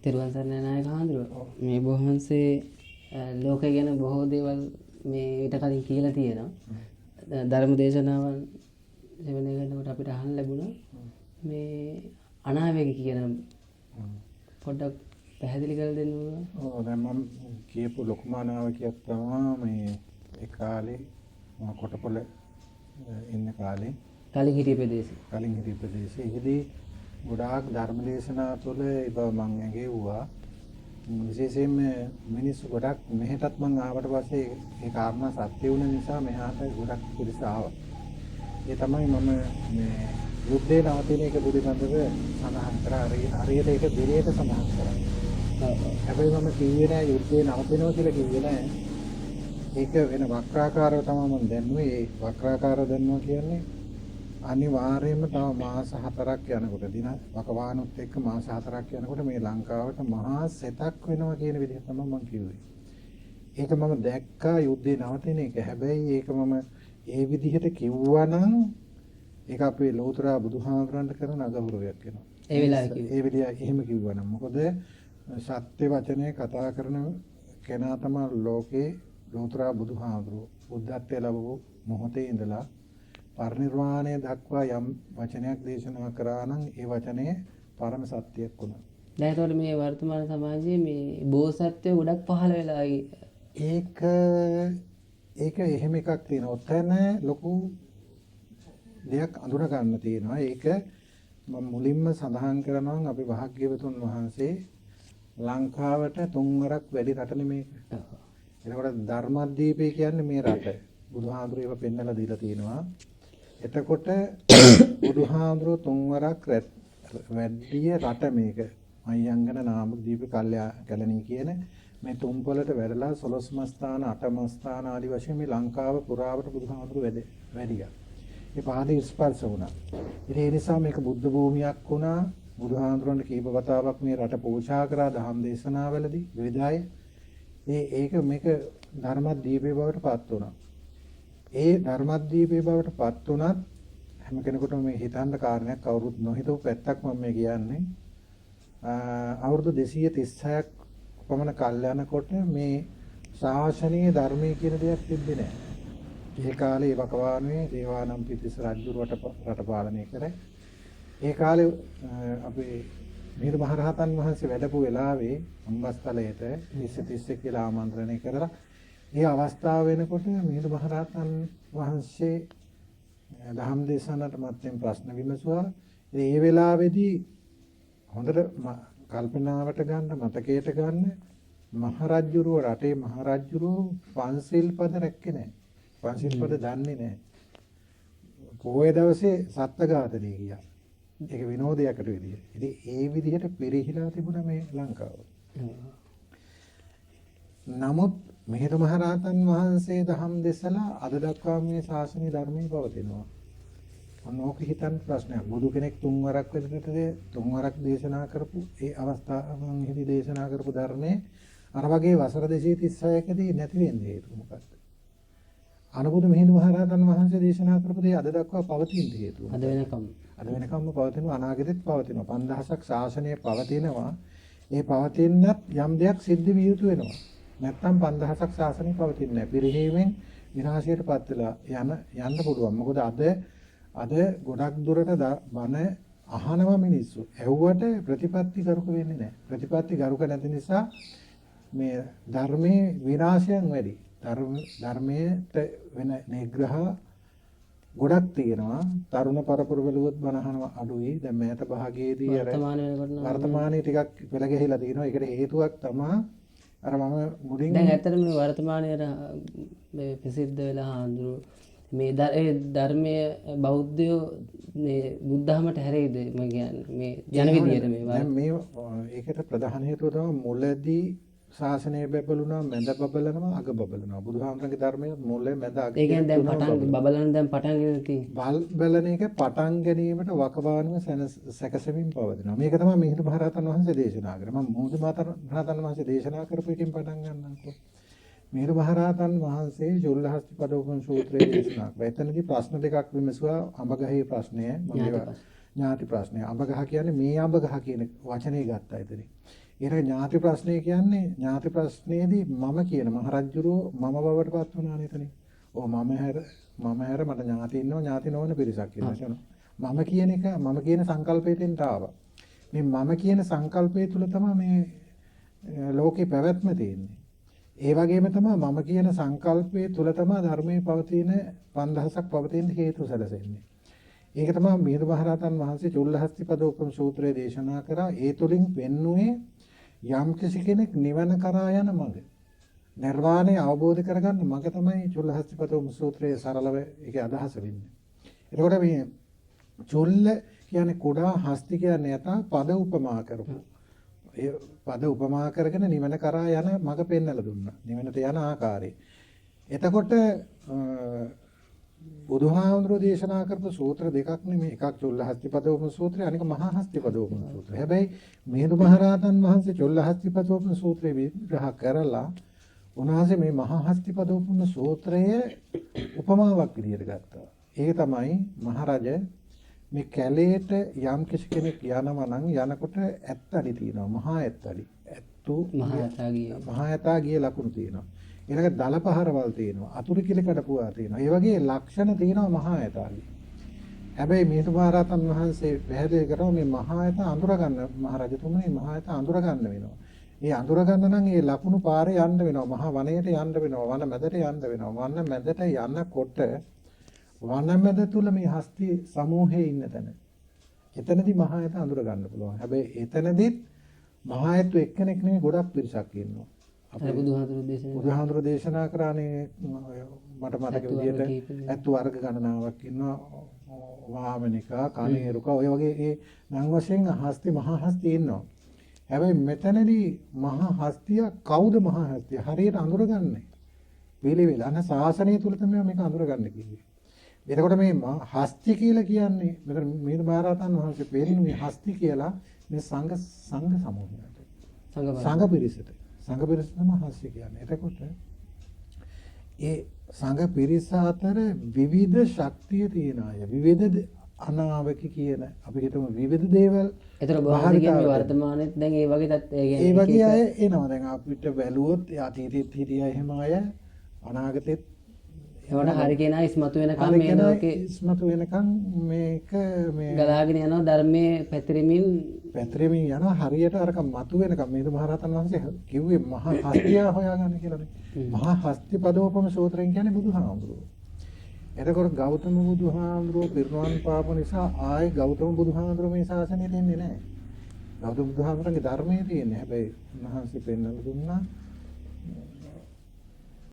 තෙරුවන් සරණයි නායක හාමුදුරුවෝ. මේ බොහොමන්සේ ලෝකය ගැන බොහෝ දේවල් මේ ඊට කලින් කියලා තියෙනවා. ධර්ම දේශනාවන් සෙවන කරනකොට අපිට අහන්න ලැබුණා මේ අනාවැකි කියන පොඩ්ඩක් පැහැදිලි කරලා දෙන්න ඕන. ඔව් දැන් මම කියපු ලොකුම අනාවැකියක් තමයි මේ ඒ කාලේ මම කොටපොළ ඉන්න කාලේ කලින් හිටිය ප්‍රදේශේ. කලින් හිටිය ප්‍රදේශේ ඉහිදී ගොඩාක් ධර්ම දේශනා තුළ ඒ බව මම ඇඟෙව්වා. විශේෂයෙන්ම මිනිස්සු ගොඩක් මෙහෙටත් මම ආවට පස්සේ ඒ කාරණා සත්‍ය වුණ නිසා මෙහාට ගොඩක් පිරිස ආවා. ඒ තමයි මම මේ යුද්ධේ නවතින එක පිළිබඳව සඳහන් කරා. හරියට ඒක දිරියට සඳහන් කරා. හැබැයි මම කිව්වේ නෑ යුද්ධේ නවතිනවා කියලා කිව්වේ නෑ. ඒක වෙන වක්‍රාකාරව තමයි මම දැන්නුවේ. ඒ වක්‍රාකාරව දැන්නවා කියන්නේ අනිවාර්යයෙන්ම තව මාස 4ක් යනකොට දින වකවානුත් එක්ක මාස 4ක් යනකොට මේ ලංකාවට මහා සෙතක් වෙනවා කියන විදිහ තමයි මම කිව්වේ. ඒක මම දැක්කා යුද්ධේ නවතින එක. හැබැයි ඒක මම ඒ විදිහට කිව්වනම් ඒක අපේ ලෝතර බුදුහාමරන්ට කරන අගෞරවයක් වෙනවා. ඒ වෙලාවේ කිව්වේ. ඒ විදිහ එහෙම කිව්වනම් මොකද සත්‍ය වචනේ කතා කරන කෙනා තමයි ලෝකේ ලෝතර බුදුහාමරෝ බුද්ධත්වයේ ලැබුණු මොහොතේ ඉඳලා පරිනිර්වාණය දක්වා යම් වචනයක් දේශනා කරා නම් ඒ වචනේ පරම සත්‍යයක් වුණා. දැන් ඒතකොට මේ වර්තමාන සමාජයේ මේ බෝසත්ත්වෝ ගොඩක් පහළ වෙලා ඒක එහෙම එකක් තියෙනවා. ඔතන ලොකු දෙයක් අඳුන ගන්න තියෙනවා. ඒක මම මුලින්ම සඳහන් කරනවා අපි භාග්‍යවතුන් වහන්සේ ලංකාවට 3 වරක් වැඩි රටනේ මේක. එතකොට ධර්මද්වීපය කියන්නේ මේ රට. බුදුහාඳුරේ ඒවා පෙන්නලා දීලා තියෙනවා. එතකොට බුදුහාඳුරෝ 3 වරක් වැඩි රට මේක. මයංගන නාමදීප කැලණී කියන මේ තුම්පලට වැඩලා 12ම ස්ථාන 8ම ස්ථාන ආදි වශයෙන් මේ ලංකාව පුරාවට බුදුහාඳුරෝ වැඩියා. ඒ පාදේ ස්පර්ශ වුණා. ඒ නිසා මේක බුද්ධ භූමියක් වුණා. බුදුහාඳුරන්ට කීප වතාවක් මේ රට පූජා කරා දහම් දේශනාවලදී විවිධය. ඒක මේක ධර්මද්වීපේ බවට පත් වුණා. ඒ ධර්මද්වීපේ බවට පත් වුණත් හැම කෙනෙකුටම මේ හිතන්න කාරණයක් කවුරුත් නොහිතව පැත්තක් මම මේ කියන්නේ. අවුරුදු 236ක් පමණ කල් යනකොට මේ ශාසනීය ධර්මයේ කියන දෙයක් තිබ්බේ නැහැ. ඒ කාලේ වකවානුවේ දේවානම්පියතිස්ස රජු රට පාලනය කරේ. ඒ කාලේ අපේ මිහිඳු මහරහතන් වහන්සේ වැඩපු වෙලාවේ අම්බස්තලයට 30 කියලා ආමන්ත්‍රණය කරලා ඒ අවස්ථාව වෙනකොට මිහිඳු මහරහතන් වහන්සේ දහම් දේශනාවට මත්තෙන් ප්‍රශ්න විමසුවා. ඒ වෙලාවේදී හොඳට කල්පනාවට ගන්න මතකයට ගන්න මහරජුරුව රටේ මහරජුරුව පන්සිල් පද රැක්කේ නැහැ. පන්සිල් පද දන්නේ නැහැ. පොහොය දවසේ සත්ත්වඝාතනය ගියා. ඒක විනෝදයකට විදිය. ඉතින් ඒ විදිහට පිරිහිලා තිබුණා මේ ලංකාව. නමුත් මිහිඳු මහරහතන් වහන්සේ දහම් දෙසලා අද දක්වා මේ ශාසනීය ධර්මයේ පවතිනවා. මොනෝක හිතන් ප්‍රශ්නයක්. බුදු කෙනෙක් 3 වරක් විතරද 3 වරක් දේශනා කරපු ඒ අවස්ථාවෙන්දී දේශනා කරපු ධර්මයේ අර වගේ වසර 236කදී නැති වෙන්නේ හේතුව මොකක්ද? අනුබුදු මිහිඳු මහරහතන් වහන්සේ දේශනා කරපු දේ අද දක්වා පවතින හේතුව. අද වෙනකම්ම පවතිනවා අනාගතෙත් පවතිනවා. 5000ක් ශාසනය පවතිනවා. ඒ පවතිනත් යම් දෙයක් සිද්ධ විය යුතු වෙනවා. නැත්තම් 5000ක් ශාසනය පවතින්නේ නැහැ. පිරිහීමෙන් විනාශයටපත් වෙලා යන්න පුළුවන්. මොකද අද ගොඩක් දුරට බණ අහනවා මිනිස්සු. ඇහුවට ප්‍රතිපත්ති ගරුක වෙන්නේ නැහැ. ප්‍රතිපත්ති ගරුක නැති නිසා මේ ධර්මයේ විනාශයන් වැඩි. ධර්මයට වෙන නිග්‍රහ ගොඩක් තියෙනවා. තරුණ පරපුර වලුවත් බණ අහනවා අඩුයි. දැන් මෑත භාගයේදී වර්තමානයේ ටිකක් පෙළ ගැහිලා තියෙනවා. ඒකට හේතුවක් තමයි අර මම මුලින් දැන් ඇත්තටම මේ වර්තමානයේ මේ ප්‍රසිද්ධ වෙලා හාඳුරු මේ ධර්මයේ බෞද්ධයෝ මේ බුද්ධහමට හැරෙයිද මම කියන්නේ මේ ජන විදියට මේ ඒකට ප්‍රධාන හේතුව තමයි මුලදී ශාසනය බබළුණා මැද බබලනවා අග බබලනවා බුදුහාමරගේ ධර්මයේ මුල මැද අග ඒ කියන්නේ දැන් පටන් ගෙන තියෙන්නේ බලන එක පටන් ගැනීමට වකවානුව සැකසෙමින් පවතිනවා. මේක තමයි මිහිඳු මහරහතන් වහන්සේ දේශනා කරේ. මම මිහිඳු මහරහතන් වහන්සේ දේශනා කරපු එකෙන් පටන් ගන්නම්කෝ. මිහිඳු මහරහතන් වහන්සේ චුල්ලහස්තිපදෝපම සූත්‍රයේ දේශනා කළා. එතනදී ප්‍රශ්න දෙකක් විමසුවා. අඹගහේ ප්‍රශ්නය ඥාති ප්‍රශ්නය. අඹගහ කියන්නේ මේ අඹගහ කියන වචනේ ගත්තා එතනින්. ඊට ඥාති ප්‍රශ්නය කියන්නේ ඥාති ප්‍රශ්නයේදී මම කියන මහරජුරෝ මම බවට පත් වුණා නේතනේ. ඔව් මම හැර මට ඥාති ඉන්නවා ඥාති නොවන පිරිසක් කියලා. මම කියන එක මම කියන සංකල්පයෙන් ආවා. මේ මම කියන සංකල්පය තුල තමයි මේ ලෝකේ පැවැත්ම තියෙන්නේ. ඒ වගේම තමයි මම කියන සංකල්පයේ තුල තමයි ධර්මයේ පවතින 5000ක් පවතින හේතු සැලසෙන්නේ. ඒක තමයි මිහිඳු මහරහතන් වහන්සේ චුල්ලහස්තිපදෝපම සූත්‍රයේ දේශනා කරා. ඒ තුලින් වෙන්නුවේ යම් කෙනෙක් නිවන කරා යන මඟ. නිර්වාණය අවබෝධ කරගන්න මඟ තමයි චුල්ලහස්තිපදෝපම සූත්‍රයේ සරලව ඒකේ අදහස වෙන්නේ. එතකොට මේ චුල්ල කියන්නේ කුඩා හස්ති කියන්නේ යථා පද උපමා කරපු. ඒ පද උපමා කරගෙන නිවන කරා යන මඟ පෙන්වලා දුන්නා. නිවනට යන ආකාරය. එතකොට බුදුහාමුදුරෝ දේශනා කරපු සූත්‍ර දෙකක් නෙමෙයි. එකක් චුල්ලහස්තිපදෝපම සූත්‍රය අනික මහා හස්තිපදෝපම සූත්‍රය. හැබැයි මිහිඳු මහරහතන් වහන්සේ චුල්ලහස්තිපදෝපම සූත්‍රය විග්‍රහ කරලා උන්වහන්සේ මේ මහා හස්තිපදෝපම සූත්‍රය උපමාවක් විදිහට ගත්තා. ඒක තමයි මහරජ මේ කැලේට යම් කෙනෙක් යනවා නම් යනකොට ඇත්තඩි තියෙනවා. මහා ඇත්තඩි. ඇත්තු මහා ඇතා ගිය ලකුණු තියෙනවා. ඊළඟ දලපහරවල් තියෙනවා. අතුරු කිලි කඩපුවා තියෙනවා. ඒ වගේ ලක්ෂණ තියෙනවා මහා ඇතාගේ. හැබැයි මිහිඳු මහරහතන් වහන්සේ පැහැදිලි කරනවා මේ මහා ඇතා අඳුර ගන්න මහරජතුමනි මහා ඇතා අඳුර ගන්න වෙනවා. ඒ අඳුර ගන්න නම් ඒ ලකුණු පාරේ යන්න වෙනවා. මහා වනයේට යන්න වෙනවා. වන මැදට යන්න වෙනවා. වන මැදට යනකොට වන මැද තුල මේ හස්ති සමූහයේ ඉන්න තැන. එතනදී මහා ඇතා අඳුර ගන්න පුළුවන්. හැබැයි එතනදිත් මහා ඇතු එක්කෙනෙක් නෙමෙයි ගොඩක් පිරිසක් ඉන්නවා. අපේ බුදුහාමුදුරු දේශනා කරානේ මට මතක විදිහට ඇතු වර්ග ගණනාවක් ඉන්නවා. වාමනිකා, කණේරුකා ඔය වගේ ඒ නම් වශයෙන් හස්ති මහා හස්ති ඉන්නවා. හැබැයි මෙතනදී මහා හස්තිය කවුද මහා හස්තිය? හරියට අඳුරගන්නේ. පිළිවෙල අන ශාසනය තුල තමයි මේක අඳුරගන්නේ කිව්වේ. එතකොට මේ හස්ති කියලා කියන්නේ මෙතන මිහිඳු මහරහතන් වහන්සේ පෙන්නන්නේ හස්ති කියලා මේ සංඝ සමූහයට. සංඝ පිරිසට. සංඝ පිරිස තමයි හස්ති කියන්නේ. එතකොට ඒ සංඝ පිරිස අතර විවිධ ශක්තිය තියෙන අය විවිධ අනාවක කියන අපි හිතමු විවිධ දේවල්. ඒතර බාහිර වර්තමානයේ දැන් ඒ වගේ ඒ වගේ අය එනවා. දැන් අපිට බැලුවොත් අතීතෙත් හිටියා එහෙම අය අනාගතෙත් ඒවට හරි කෙනා ඉස්මතු වෙනකම් මේ ලෝකේ ඉස්මතු වෙනකම් මේක මේ ගලාගෙන යනවා ධර්මයේ පැතිරෙමින් යනවා හරියට අරක මතු වෙනකම් මිහිඳු මහරහතන් වහන්සේ කිව්වේ මහා හස්තිය හොයාගන්න කියලානේ. මහා හස්ති පදෝපම සූත්‍රයෙන් කියන්නේ බුදුහාමුදුරුවෝ. එතකොට ගෞතම බුදුහාමුදුරුවෝ පිරිනුවන් පාපු නිසා ආයේ ගෞතම බුදුහාමුදුරුවෝ මේ ශාසනයට එන්නේ නැහැ. ගෞතම බුදුහාමුදුරන්ගේ ධර්මයේ තියෙන්නේ. හැබැයි උන්වහන්සේ පෙන්වලා දුන්නා